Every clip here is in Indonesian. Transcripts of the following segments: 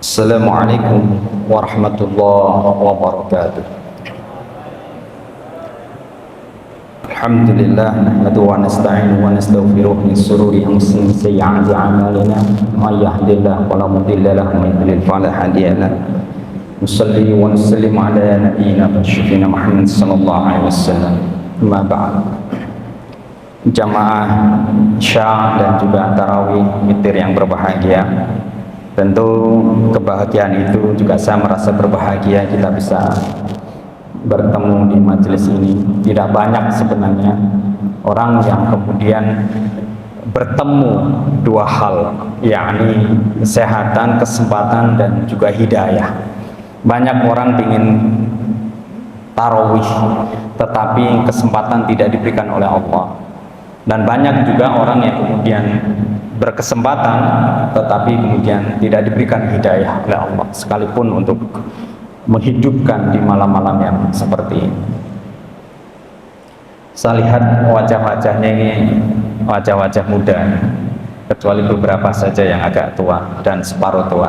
Assalamualaikum warahmatullahi wabarakatuh. Alhamdulillah nahmaduhu wa nasta'inuhu wa nastaghfiruh min shururi anfusina wa sayyi'ati a'malina may yahdihillahu fala mudilla lahu wa may yudlil fala hadiya lahu. Nusalli wa nusallimu ala nabiyyina wa syafiina Muhammad sallallahu alaihi wasallam. Amma ba'd. Jamaah Isya dan juga tarawih witir yang berbahagia, tentu kebahagiaan itu juga saya merasa berbahagia kita bisa bertemu di majelis ini. Tidak banyak sebenarnya orang yang kemudian bertemu dua hal, yakni kesehatan, kesempatan, dan juga hidayah. Banyak orang ingin tarawih tetapi kesempatan tidak diberikan oleh Allah, dan banyak juga orang yang kemudian berkesempatan tetapi kemudian tidak diberikan hidayah oleh Allah sekalipun untuk menghidupkan di malam-malam yang seperti ini. Saya lihat wajah-wajahnya ini wajah-wajah muda, kecuali beberapa saja yang agak tua dan separuh tua,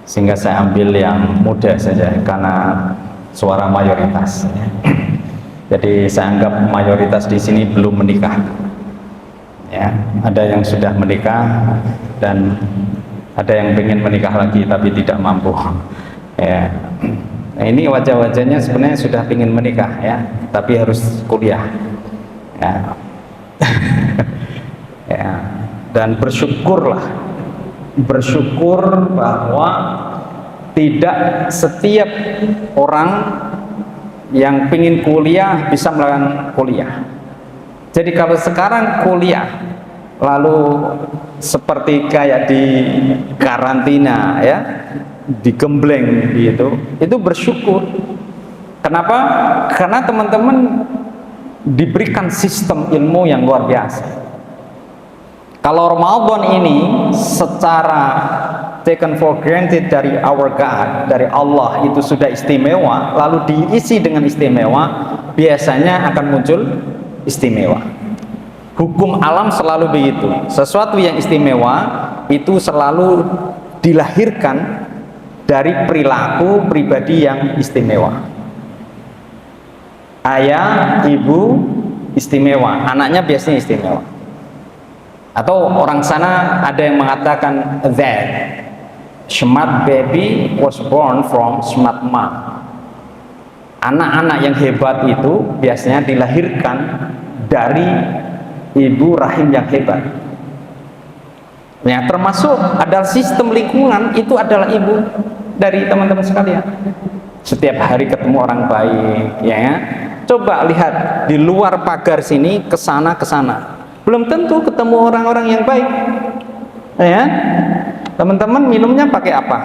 sehingga saya ambil yang muda saja karena suara mayoritas. Jadi saya anggap mayoritas di sini belum menikah. Ya, ada yang sudah menikah dan ada yang ingin menikah lagi tapi tidak mampu. Ya, nah, ini wajah-wajahnya sebenarnya sudah ingin menikah ya, tapi harus kuliah. Ya, ya. Dan bersyukur bahwa tidak setiap orang yang ingin kuliah bisa melakukan kuliah. Jadi kalau sekarang kuliah lalu seperti kayak di karantina ya, digembleng gitu, itu bersyukur. Kenapa? Karena teman-teman diberikan sistem ilmu yang luar biasa. Kalau Ramadan ini secara taken for granted dari our God, dari Allah itu sudah istimewa, lalu diisi dengan istimewa, biasanya akan muncul istimewa. Hukum alam selalu begitu. Sesuatu yang istimewa itu selalu dilahirkan dari perilaku pribadi yang istimewa. Ayah, ibu istimewa, anaknya biasanya istimewa. Atau orang sana ada yang mengatakan that smart baby was born from smart mom. Anak-anak yang hebat itu biasanya dilahirkan dari ibu rahim yang hebat. Ya, termasuk adalah sistem lingkungan itu adalah ibu dari teman-teman sekalian. Setiap hari ketemu orang baik, ya. Coba lihat di luar pagar sini, ke sana, belum tentu ketemu orang-orang yang baik. Ya, teman-teman minumnya pakai apa?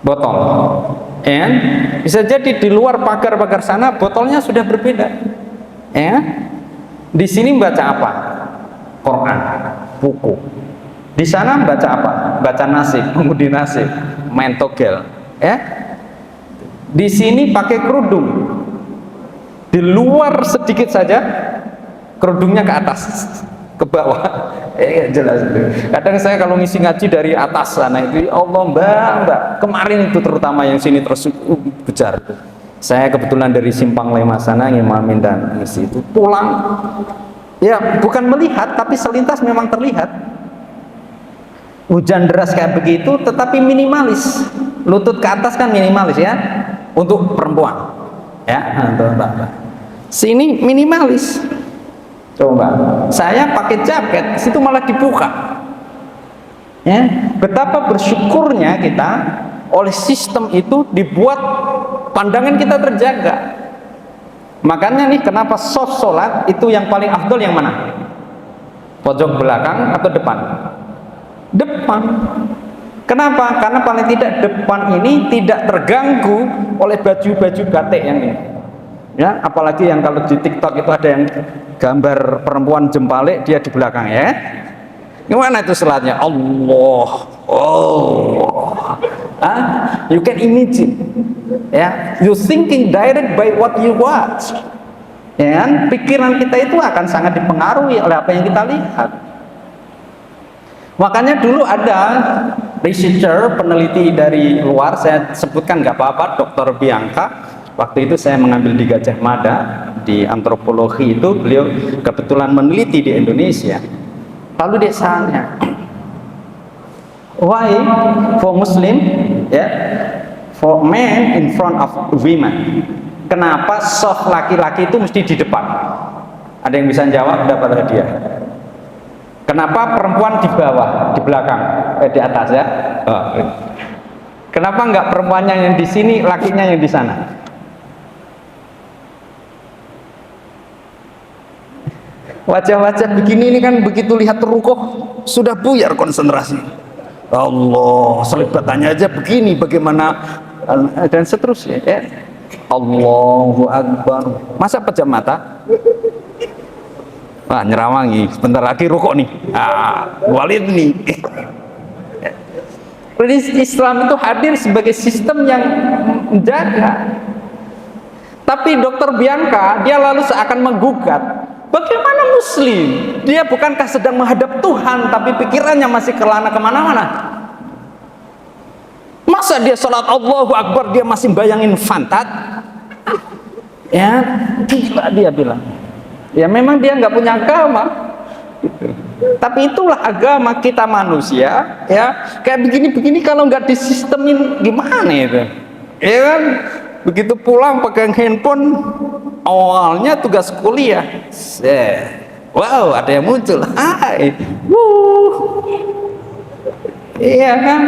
Botol. Ya, bisa jadi di luar pagar-pagar sana botolnya sudah berbeda. Ya, di sini baca apa? Quran, buku. Di sana baca apa? Baca nasib, mengundi nasib, main togel. Ya, di sini pakai kerudung. Di luar sedikit saja, kerudungnya ke atas, ke bawah. Jelas. Kadang saya kalau ngisi ngaji dari atas sana itu, Allah mbak, kemarin itu terutama yang sini terus kejar. Saya kebetulan dari Simpang Lema sana ngimamin dan ngisi itu pulang. Ya bukan melihat, tapi selintas memang terlihat. Hujan deras kayak begitu, tetapi minimalis. Lutut ke atas kan minimalis ya, untuk perempuan. Ya, untuk mbak. Sini minimalis. Coba, saya pakai jaket, situ malah dibuka. Ya, betapa bersyukurnya kita oleh sistem itu dibuat pandangan kita terjaga. Makanya nih, kenapa soft sholat itu yang paling afdol yang mana? Pojok belakang atau depan? Depan. Kenapa? Karena paling tidak depan ini tidak terganggu oleh baju-baju batik yang ini. Ya, apalagi yang kalau di TikTok itu ada yang gambar perempuan jempalik, dia di belakang ya. Gimana itu salatnya? Allah. You can imagine. Ya, you thinking direct by what you watch. Ya kan? Pikiran kita itu akan sangat dipengaruhi oleh apa yang kita lihat. Makanya dulu ada researcher, peneliti dari luar, saya sebutkan nggak apa-apa, Dr. Bianca. Waktu itu saya mengambil di Gajah Mada, di antropologi itu, beliau kebetulan meneliti di Indonesia. Lalu dia tanya, why for Muslim, ya, for men in front of women? Kenapa soft laki-laki itu mesti di depan? Ada yang bisa jawab, dapat hadiah. Kenapa perempuan di bawah, di belakang, di atas ya? Oh. Kenapa enggak perempuannya yang di sini, lakinya yang di sana? Wajah-wajah begini ini kan begitu lihat rukuh sudah buyar konsentrasi. Allah, selibatannya aja begini, bagaimana dan seterusnya ya. Allahu Akbar. Masa pejam mata? Wah, nyerawangi, sebentar lagi rukuk nih. Walid nih. Islam itu hadir sebagai sistem yang menjaga. Tapi Dr. Bianca dia lalu seakan menggugat, bagaimana Muslim? Dia bukankah sedang menghadap Tuhan, tapi pikirannya masih kelana kemana-mana? Masa dia sholat Allahu Akbar dia masih bayangin fantat? Ya, gila dia bilang. Ya memang dia nggak punya agama. Gitu. Tapi itulah agama kita manusia. Ya, kayak begini-begini kalau nggak disistemin gimana itu? Ya kan? Begitu pulang pegang handphone, awalnya tugas kuliah. Wow, ada yang muncul. Hai. Iya kan?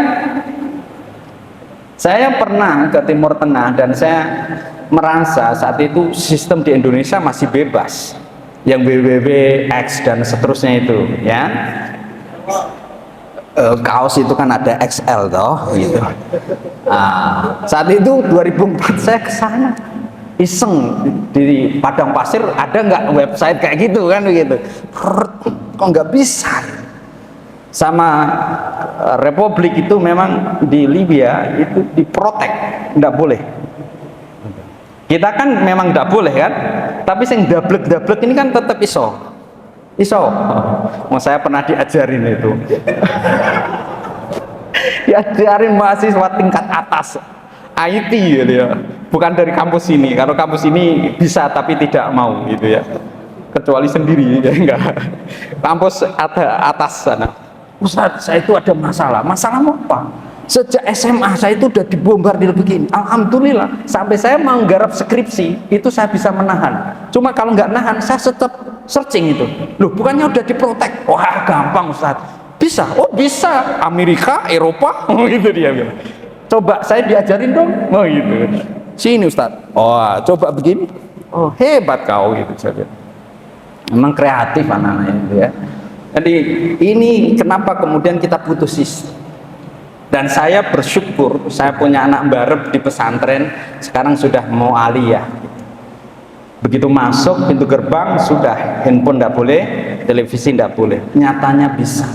Saya pernah ke Timur Tengah dan saya merasa saat itu sistem di Indonesia masih bebas. Yang WWW, X dan seterusnya itu, ya. Kaos itu kan ada XL toh, gitu. Saat itu 2004 saya ke sana iseng di Padang Pasir, ada nggak website kayak gitu kan begitu. Kok nggak bisa? Sama Republik itu memang di Libya itu diprotek, nggak boleh. Kita kan memang nggak boleh kan, tapi yang dablek ini kan tetap iso. Mau saya pernah diajarin itu. Diajarin mahasiswa tingkat atas IT gitu ya. Bukan dari kampus ini. Kalau kampus ini bisa tapi tidak mau gitu ya. Kecuali sendiri ya enggak. Kampus atas sana. Ustaz, saya itu ada masalah. Masalah apa? Sejak SMA saya itu udah dibombardir begini. Alhamdulillah sampai saya mau nggarap skripsi itu saya bisa menahan. Cuma kalau nggak nahan saya tetap searching itu. Loh, bukannya udah diprotek? Wah, gampang Ustaz. Bisa? Oh bisa. Amerika, Eropa, gitu dia bilang. Coba saya diajarin dong. Oh gitu. Sini Ustaz. Oh, coba begini. Oh, hebat kau gitu saja. Memang kreatif anak-anak itu ya. Jadi ini kenapa kemudian kita butuh sistem. Dan saya bersyukur saya punya anak barep di pesantren, sekarang sudah mau aliyah. Begitu masuk pintu gerbang sudah handphone tidak boleh, televisi tidak boleh. Nyatanya bisa.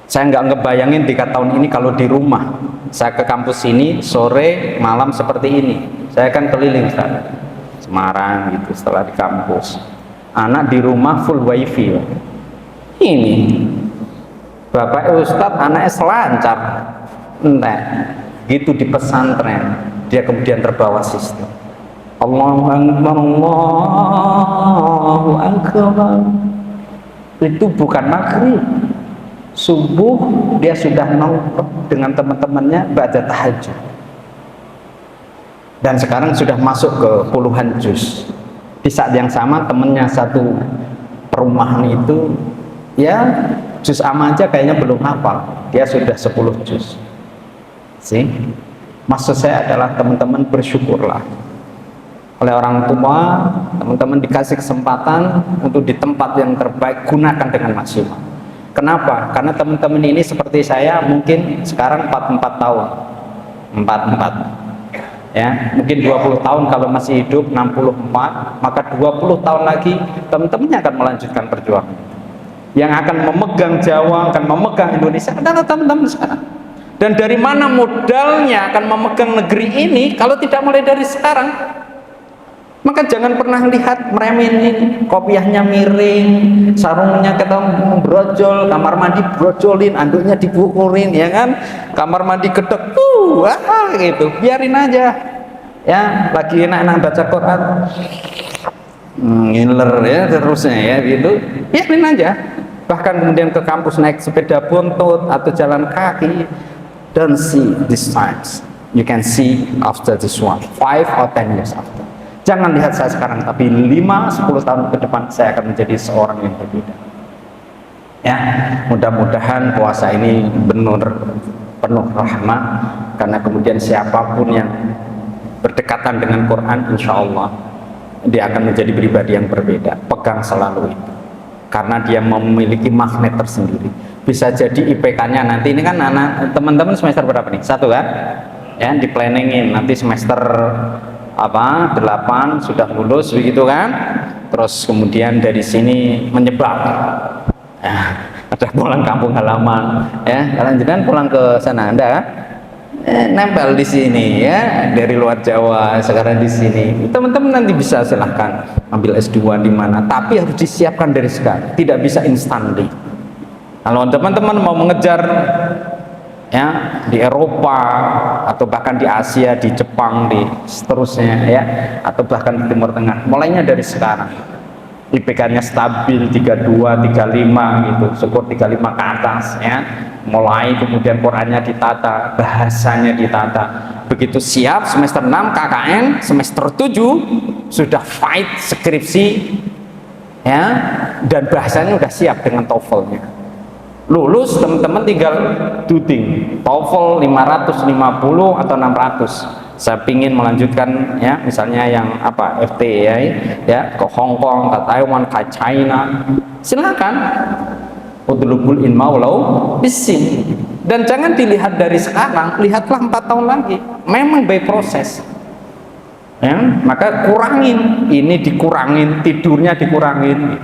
Saya nggak ngebayangin 3 tahun ini kalau di rumah saya ke kampus ini sore malam seperti ini. Saya kan keliling Ustaz, Semarang gitu setelah di kampus. Anak di rumah full wifi. Ini Bapak Ustadz anaknya selancar, enggak gitu di pesantren dia kemudian terbawa sistem. Allahu Akbar, Allahu Akbar. Itu bukan maghrib, subuh dia sudah nongkrong dengan teman-temannya baca tahajud. Dan sekarang sudah masuk ke puluhan juz. Di saat yang sama temennya satu perumahan itu ya juz amma aja kayaknya belum hafal, dia sudah 10 juz. Sih, maksud saya adalah teman-teman bersyukurlah oleh orang tua, teman-teman dikasih kesempatan untuk di tempat yang terbaik, gunakan dengan maksimal. Kenapa? Karena teman-teman ini seperti saya mungkin sekarang 44 tahun, 44 ya, mungkin 20 tahun kalau masih hidup 64, maka 20 tahun lagi teman-temannya akan melanjutkan perjuangan. Yang akan memegang Jawa, akan memegang Indonesia adalah teman-teman sekarang. Dan dari mana modalnya akan memegang negeri ini kalau tidak mulai dari sekarang? Maka jangan pernah lihat meremehin, kopiahnya miring, sarungnya ketemu brojol, kamar mandi brojolin, anduknya dipukulin, ya kan? Kamar mandi gedek, gitu. Biarin aja. Ya, lagi enak-enak baca Quran, ngiler ya terusnya ya gitu. Biarin aja. Bahkan kemudian ke kampus naik sepeda buntut atau jalan kaki. Don't see these times. You can see after this one, 5 or 10 years after. Jangan lihat saya sekarang, tapi 5-10 tahun ke depan saya akan menjadi seorang yang berbeda. Ya, mudah-mudahan puasa ini benar penuh rahmat, karena kemudian siapapun yang berdekatan dengan Quran, insya Allah dia akan menjadi pribadi yang berbeda. Pegang selalu itu, karena dia memiliki magnet tersendiri. Bisa jadi IPK-nya nanti, ini kan anak teman-teman semester berapa nih? 1 kan? Ya, di planningin nanti semester 8 sudah lulus begitu kan, terus kemudian dari sini menyebar ya, ada pulang kampung halaman ya, kalian jangan pulang ke sana Anda kan, nempel di sini ya, dari luar Jawa sekarang di sini, teman-teman nanti bisa silahkan ambil S2 di mana, tapi harus disiapkan dari sekarang, tidak bisa instantly. Kalau teman-teman mau mengejar ya di Eropa atau bahkan di Asia, di Jepang, di seterusnya ya, atau bahkan di Timur Tengah, mulainya dari sekarang. IPK-nya stabil 32, 35 gitu, syukur 35 ke atas ya. Mulai kemudian Qurannya ditata, bahasanya ditata. Begitu siap semester 6 KKN, semester 7 sudah fight skripsi ya, dan bahasanya udah siap dengan TOEFL-nya. Lulus teman-teman tinggal duding TOEFL 550 atau 600. Saya pingin melanjutkan ya, misalnya yang apa FTA ya, ke Hong Kong, ke Taiwan, ke China, silakan. Udlubul ilma walau bisin. Dan jangan dilihat dari sekarang, lihatlah 4 tahun lagi. Memang by proses. Ya, maka kurangin, ini dikurangin, tidurnya dikurangin.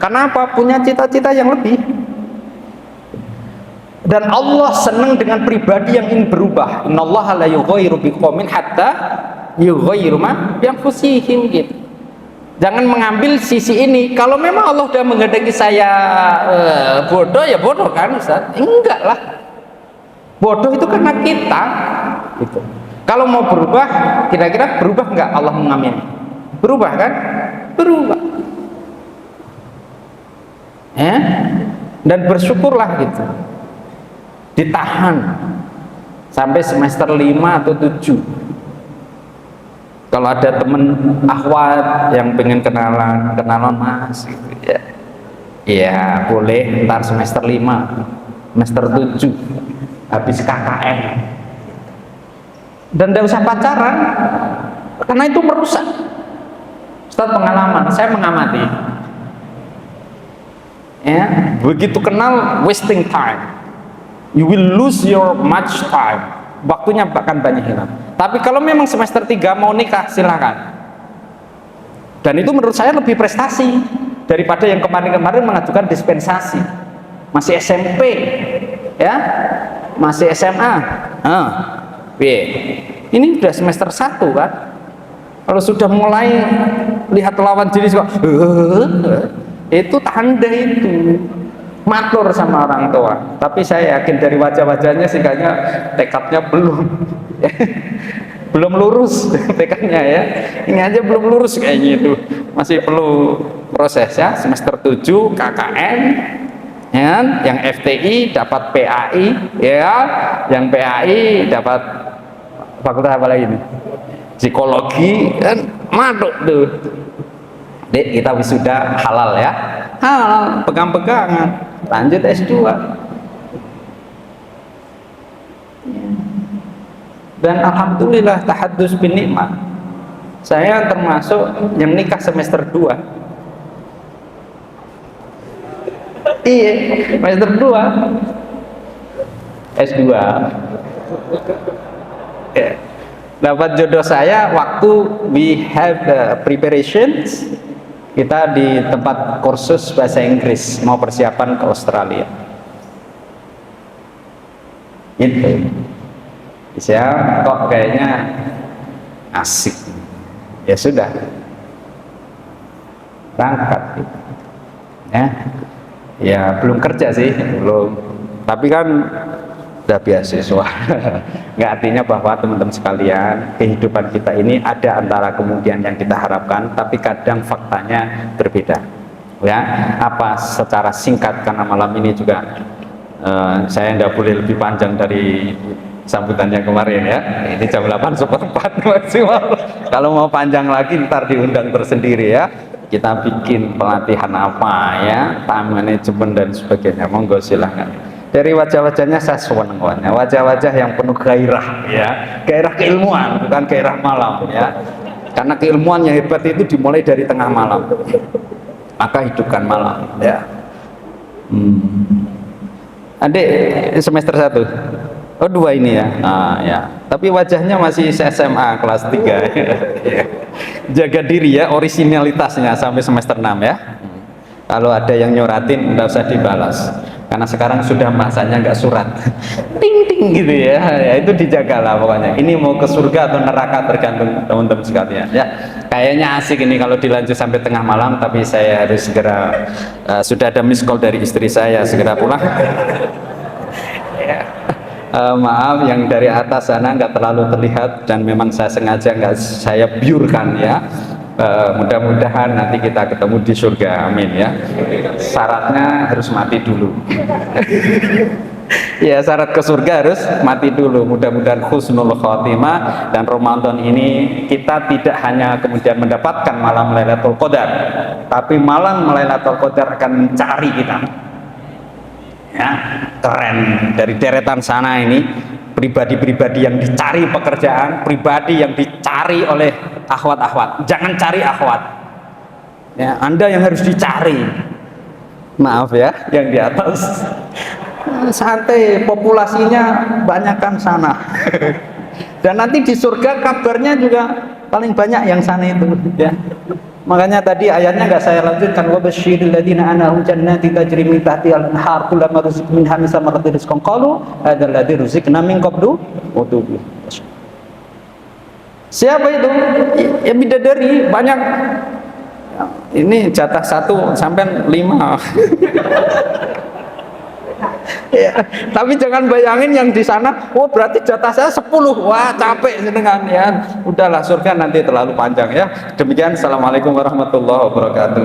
Karena apa? Punya cita-cita yang lebih. Dan Allah senang dengan pribadi yang ingin berubah. Innallaha la yughayyiru biqaumin hatta yughayyiru ma bi anfusihim gitu. Jangan mengambil sisi ini. Kalau memang Allah sudah menghendaki saya bodoh, ya bodoh kan Ustaz? Enggak lah. Bodoh itu karena kita gitu. Kalau mau berubah, kira-kira berubah enggak Allah mengamini? Berubah kan? Berubah. Ya? Dan bersyukurlah gitu. Ditahan sampai semester 5 atau 7. Kalau ada temen akhwat yang pengen kenalan mas gitu ya, ya boleh ntar semester 5, semester 7 habis KKN, dan tidak usah pacaran karena itu merusak. Ustaz, pengalaman saya mengamati ya, begitu kenal wasting time, you will lose your much time, waktunya akan banyak hilang. Tapi kalau memang semester 3 mau nikah, silakan. Dan itu menurut saya lebih prestasi daripada yang kemarin-kemarin mengajukan dispensasi. Masih SMP ya, masih SMA. Ini sudah semester 1 kan. Kalau sudah mulai lihat lawan jenis kok itu tanda itu matur sama orang tua. Tapi saya yakin dari wajah-wajahnya sehingga tekadnya belum lurus tekadnya ya. Ini aja belum lurus kayaknya, itu masih perlu proses ya. Semester 7 KKN ya, yang FTI dapat PAI ya, yang PAI dapat fakultas apa lagi nih, psikologi kan, maduk tuh. Dek, kita wisuda halal ya, halal, pegang-pegangan, lanjut S2. Dan alhamdulillah tahaddus bin nikmat, saya termasuk yang nikah semester 2. Iya, semester 2 S2 ya. Dapat jodoh saya waktu we have the preparations, kita di tempat kursus bahasa Inggris mau persiapan ke Australia itu. Saya kok kayaknya asik, ya sudah, berangkat gitu. Ya belum kerja sih, belum, tapi kan udah beasiswa. Nggak, artinya bahwa teman-teman sekalian, kehidupan kita ini ada antara kemudian yang kita harapkan, tapi kadang faktanya berbeda. Ya, apa secara singkat, karena malam ini juga saya nggak boleh lebih panjang dari sambutannya kemarin ya. Ini jam 8:04 maksimal. Kalau mau panjang lagi ntar diundang tersendiri ya. Kita bikin pelatihan apa ya, time management dan sebagainya. Monggo silahkan. Dari wajah-wajahnya saya senang, wajah-wajah yang penuh gairah ya, gairah keilmuan, bukan gairah malam ya. Karena keilmuan yang hebat itu dimulai dari tengah malam. Maka hidupkan malam ya. Adik semester 1. Oh 2 ini ya. Ya. Tapi wajahnya masih SMA kelas 3. Jaga diri ya, originalitasnya sampai semester 6 ya. Kalau ada yang nyoratin nggak usah dibalas, karena sekarang sudah masanya nggak surat ting ting gitu ya. Ya itu dijagalah pokoknya. Ini mau ke surga atau neraka tergantung teman-teman sekalian ya. Kayaknya asik ini kalau dilanjut sampai tengah malam, tapi saya harus segera sudah ada miss call dari istri saya, segera pulang. Ya. Maaf yang dari atas sana nggak terlalu terlihat, dan memang saya sengaja nggak saya biurkan ya. Mudah-mudahan nanti kita ketemu di surga, amin ya. Syaratnya harus mati dulu. Ya, syarat ke surga harus mati dulu. Mudah-mudahan husnul khotimah, dan Ramadan ini kita tidak hanya kemudian mendapatkan malam Lailatul Qadar, tapi malam Lailatul Qadar akan mencari kita. Ya, keren. Dari deretan sana ini pribadi-pribadi yang dicari pekerjaan, pribadi yang dicari oleh akhwat-akhwat. Jangan cari akhwat ya, Anda yang harus dicari. Maaf ya yang di atas, santai, populasinya banyakkan sana. Dan nanti di surga kabarnya juga paling banyak yang sana itu ya. Makanya tadi ayatnya nggak saya lanjutkan, wa basyiril ladzina anahum jannati tajri min tahtihal anhar kullama ruziqu minha min samaratin rizqan qalu hadzal ladzi ruziqna min qablu wa tubu. Siapa itu? Ya bidadari banyak. Ini jatah 1 sampai 5. Ya, tapi jangan bayangin yang di sana, oh berarti jatah saya 10, wah capek dengan ya. Udahlah, surga nanti terlalu panjang ya. Demikian, assalamualaikum warahmatullahi wabarakatuh.